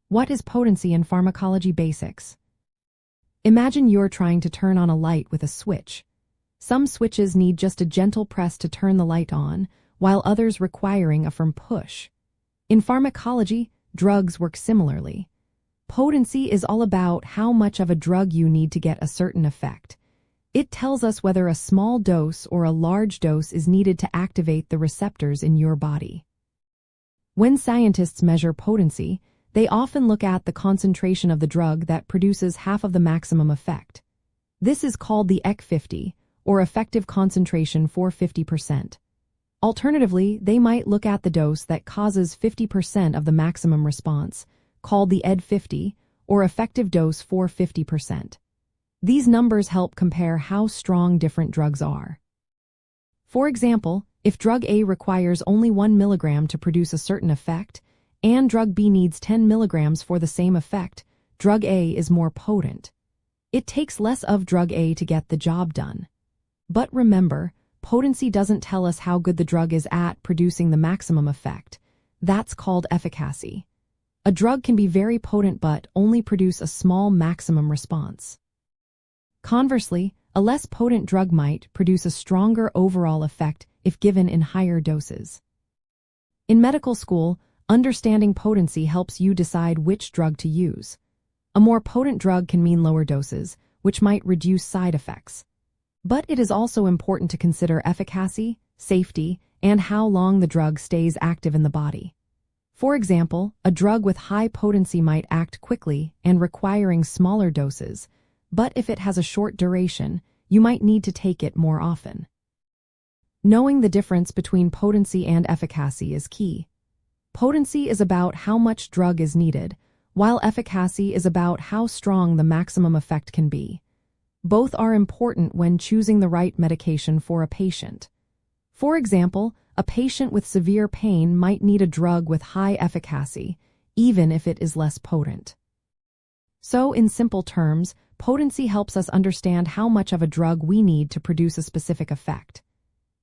What is potency in pharmacology basics? Imagine you're trying to turn on a light with a switch. Some switches need just a gentle press to turn the light on, while others requiring a firm push. In pharmacology, drugs work similarly. Potency is all about how much of a drug you need to get a certain effect. It tells us whether a small dose or a large dose is needed to activate the receptors in your body. When scientists measure potency, they often look at the concentration of the drug that produces half of the maximum effect. This is called the EC50, or effective concentration for 50%. Alternatively, they might look at the dose that causes 50% of the maximum response, called the ED50, or effective dose for 50%. These numbers help compare how strong different drugs are. For example, if drug A requires only 1 milligram to produce a certain effect, and drug B needs 10 milligrams for the same effect, drug A is more potent. It takes less of drug A to get the job done. But remember, potency doesn't tell us how good the drug is at producing the maximum effect. That's called efficacy. A drug can be very potent but only produce a small maximum response. Conversely, a less potent drug might produce a stronger overall effect if given in higher doses. In medical school, understanding potency helps you decide which drug to use. A more potent drug can mean lower doses, which might reduce side effects. But it is also important to consider efficacy, safety, and how long the drug stays active in the body. For example, a drug with high potency might act quickly and requiring smaller doses, but if it has a short duration, you might need to take it more often. Knowing the difference between potency and efficacy is key. Potency is about how much drug is needed, while efficacy is about how strong the maximum effect can be. Both are important when choosing the right medication for a patient. For example, a patient with severe pain might need a drug with high efficacy, even if it is less potent. So, in simple terms, potency helps us understand how much of a drug we need to produce a specific effect.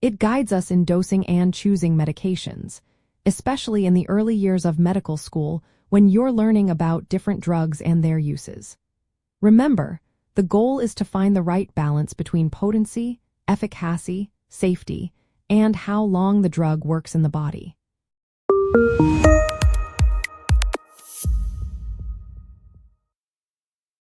It guides us in dosing and choosing medications, especially in the early years of medical school when you're learning about different drugs and their uses. Remember, the goal is to find the right balance between potency, efficacy, safety, and how long the drug works in the body.